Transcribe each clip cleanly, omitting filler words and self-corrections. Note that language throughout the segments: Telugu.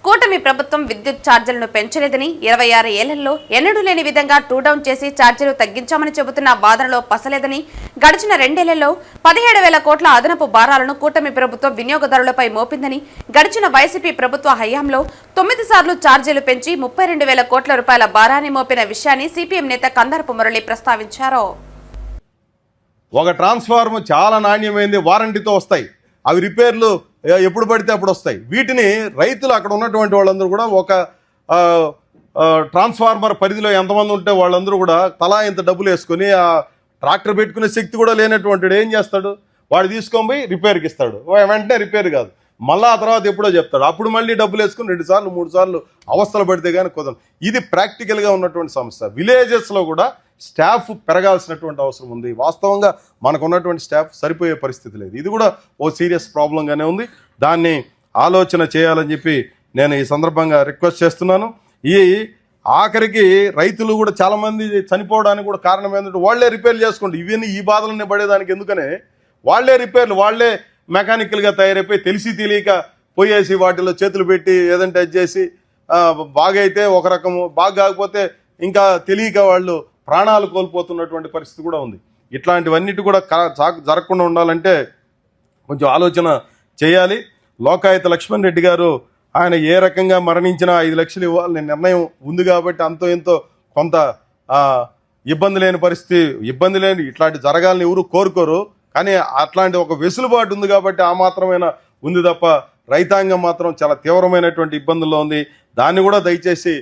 కూటమి ప్రభుత్వం విద్యుత్ ఛార్జీలను పెంచలేదని 26 ఏళ్లలో ఎన్నడూ లేని విధంగా టూడౌన్ చేసి ఛార్జీలు తగ్గించామని చెబుతున్న వాదనలో పసలేదని గడిచిన 2 ఏళ్లలో 17,000 కోట్ల అదనపు భారాలను కూటమి ప్రభుత్వం వినియోగదారులపై మోపిందని గడిచిన వైసీపీ ప్రభుత్వ హయాంలో 9 సార్లు ఛార్జీలు పెంచి 32,000 కోట్ల రూపాయల భారాన్ని మోపిన విషయాన్ని సిపిఎం నేత కందరపు మురళి ప్రస్తావించారు. ఒక ట్రాన్స్ఫార్మర్ చాలా నాణ్యమైనది, వారంటీతో వస్తాయి. అవి రిపేర్లు ఎప్పుడు పడితే అప్పుడు వస్తాయి. వీటిని రైతులు అక్కడ ఉన్నటువంటి వాళ్ళందరూ కూడా ఒక ట్రాన్స్ఫార్మర్ పరిధిలో ఎంతమంది ఉంటే వాళ్ళందరూ కూడా తలా ఇంత డబ్బులు వేసుకొని ఆ ట్రాక్టర్ పెట్టుకునే శక్తి కూడా లేనటువంటి ఏం చేస్తాడు, వాడు తీసుకొని పోయి రిపేర్కి ఇస్తాడు. వెంటనే రిపేర్ కాదు, మళ్ళీ ఆ తర్వాత ఎప్పుడో చెప్తాడు. అప్పుడు మళ్ళీ డబ్బులు వేసుకుని 2 సార్లు 3 సార్లు అవస్థలు పడితే కానీ కుదరదు. ఇది ప్రాక్టికల్గా ఉన్నటువంటి సమస్య. విలేజెస్లో కూడా స్టాఫ్ పెరగాల్సినటువంటి అవసరం ఉంది. వాస్తవంగా మనకు ఉన్నటువంటి స్టాఫ్ సరిపోయే పరిస్థితి లేదు. ఇది కూడా ఓ సీరియస్ ప్రాబ్లంగానే ఉంది. దాన్ని ఆలోచన చేయాలని చెప్పి నేను ఈ సందర్భంగా రిక్వెస్ట్ చేస్తున్నాను. ఈ ఆఖరికి రైతులు కూడా చాలామంది చనిపోవడానికి కూడా కారణం ఏంటంటే వాళ్ళే రిపేర్లు చేసుకుంటారు. ఇవన్నీ ఈ బాధలన్నీ పడేదానికి ఎందుకనే వాళ్ళే రిపేర్లు, వాళ్ళే మెకానికల్గా తయారైపోయి తెలిసి తెలియక పోయేసి వాటిలో చేతులు పెట్టి ఏదంటే అది చేసి బాగా అయితే ఒక రకము, బాగా కాకపోతే ఇంకా తెలియక వాళ్ళు ప్రాణాలు కోల్పోతున్నటువంటి పరిస్థితి కూడా ఉంది. ఇట్లాంటివన్నిటి కూడా జరగకుండా ఉండాలంటే కొంచెం ఆలోచన చేయాలి. లోకాయుత లక్ష్మణ్ రెడ్డి గారు ఆయన ఏ రకంగా మరణించినా 5 లక్షలు ఇవ్వాలని నిర్ణయం ఉంది కాబట్టి అంతో ఎంతో కొంత ఇబ్బంది లేని పరిస్థితి, ఇబ్బంది లేని ఇట్లాంటి జరగాలని ఎవరు కోరుకోరు. కానీ అట్లాంటి ఒక వెసులుబాటు ఉంది కాబట్టి ఆ మాత్రమైన ఉంది తప్ప రైతాంగం మాత్రం చాలా తీవ్రమైనటువంటి ఇబ్బందుల్లో ఉంది. దాన్ని కూడా దయచేసి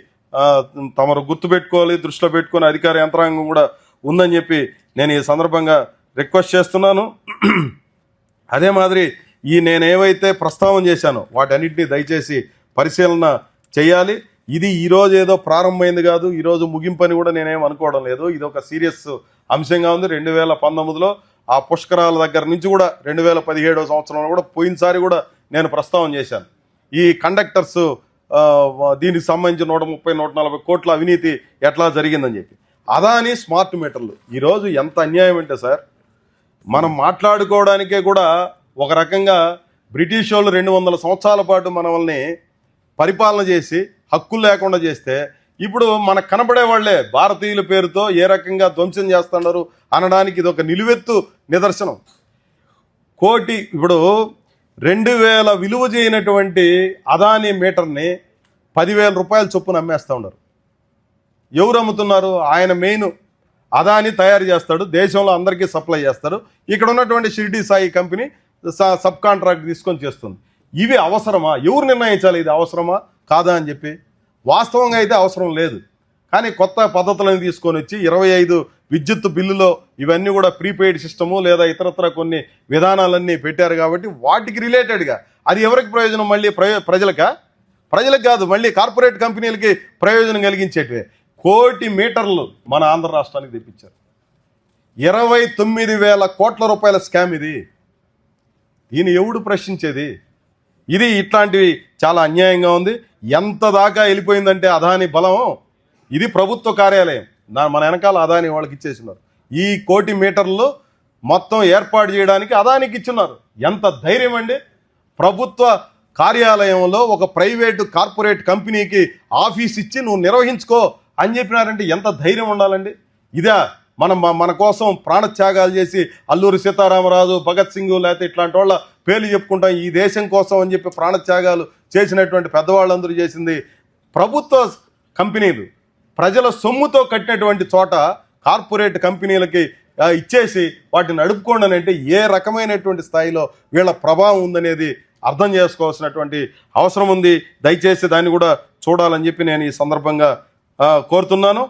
తమరు గుర్తుపెట్టుకోవాలి, దృష్టిలో పెట్టుకుని అధికార యంత్రాంగం కూడా ఉందని చెప్పి నేను ఈ సందర్భంగా రిక్వెస్ట్ చేస్తున్నాను. అదే మాదిరి నేను ఏవైతే ప్రస్తావన చేశానో వాటన్నిటినీ దయచేసి పరిశీలన చేయాలి. ఇది ఈరోజు ఏదో ప్రారంభమైంది కాదు, ఈరోజు ముగింపని కూడా నేనేం అనుకోవడం లేదు. ఇది ఒక సీరియస్ అంశంగా ఉంది. 2019లో ఆ పుష్కరాల దగ్గర నుంచి కూడా 2017వ సంవత్సరంలో కూడా పోయినసారి కూడా నేను ప్రస్తావన చేశాను. ఈ కండక్టర్స్ దీనికి సంబంధించి 130-140 కోట్ల అవినీతి ఎట్లా జరిగిందని చెప్పి. అదాని స్మార్ట్ మీటర్లు ఈరోజు ఎంత అన్యాయం అంటే సార్, మనం మాట్లాడుకోవడానికే కూడా ఒక రకంగా బ్రిటిష్ వాళ్ళు 200 సంవత్సరాల పాటు మనల్ని పరిపాలన చేసి హక్కులు లేకుండా చేస్తే ఇప్పుడు మనకు కనబడే వాళ్లే భారతీయుల పేరుతో ఏ రకంగా ధ్వంసం చేస్తున్నారు అనడానికి ఇది ఒక నిలువెత్తు నిదర్శనం. ఇప్పుడు 2,000 విలువ చేయనటువంటి అదాని మీటర్ని 10,000 రూపాయల చొప్పున అమ్మేస్తూ ఉన్నారు. ఎవరు అమ్ముతున్నారు? ఆయన మెయిన్ అదాని తయారు చేస్తాడు, దేశంలో అందరికీ సప్లై చేస్తారు. ఇక్కడ ఉన్నటువంటి Shirdi Sai company sub contract తీసుకొని చేస్తుంది. ఇవి అవసరమా? ఎవరు నిర్ణయించాలి ఇది అవసరమా కాదా అని చెప్పి? వాస్తవంగా అయితే అవసరం లేదు. కానీ కొత్త పద్ధతులను తీసుకొని వచ్చి 25 విద్యుత్ బిల్లులో ఇవన్నీ కూడా ప్రీపెయిడ్ సిస్టము లేదా ఇతరత్ర కొన్ని విధానాలన్నీ పెట్టారు కాబట్టి వాటికి రిలేటెడ్గా అది ఎవరికి ప్రయోజనం? మళ్ళీ ప్రజలకు కాదు, మళ్ళీ కార్పొరేట్ కంపెనీలకి ప్రయోజనం కలిగించేటివే. 1 కోటి మీటర్లు మన ఆంధ్ర రాష్ట్రానికి తెప్పించారు. 29,000 కోట్ల రూపాయల స్కామ్ ఇది. దీన్ని ఎవడు ప్రశ్నించేది? ఇది ఇట్లాంటివి చాలా అన్యాయంగా ఉంది. ఎంత దాకా వెళ్ళిపోయిందంటే అదాని బలం, ఇది ప్రభుత్వ కార్యాలయం, మన వెనకాల అదాని వాళ్ళకి ఇచ్చేసినారు. ఈ 1 కోటి మీటర్లు మొత్తం ఏర్పాటు చేయడానికి అదానికి ఇచ్చున్నారు. ఎంత ధైర్యం అండి! ప్రభుత్వ కార్యాలయంలో ఒక ప్రైవేటు కార్పొరేట్ కంపెనీకి ఆఫీస్ ఇచ్చి నువ్వు నిర్వహించుకో అని చెప్పినారంటే ఎంత ధైర్యం ఉండాలండి? ఇదా మన కోసం ప్రాణత్యాగాలు చేసి అల్లూరి సీతారామరాజు, భగత్ సింగ్ లేకపోతే ఇట్లాంటి వాళ్ళ పేర్లు చెప్పుకుంటాం ఈ దేశం కోసం అని చెప్పి ప్రాణత్యాగాలు చేసినటువంటి పెద్దవాళ్ళందరూ చేసింది ప్రభుత్వ కంపెనీలు. ప్రజల సొమ్ముతో కట్టినటువంటి చోట కార్పొరేట్ కంపెనీలకి ఇచ్చేసి వాటిని నడుపుకోండి అని అంటే ఏ రకమైనటువంటి స్థాయిలో వీళ్ళ ప్రభావం ఉందనేది అర్థం చేసుకోవాల్సినటువంటి అవసరం ఉంది. దయచేసి దాన్ని కూడా చూడాలని చెప్పి నేను ఈ సందర్భంగా కోరుతున్నాను.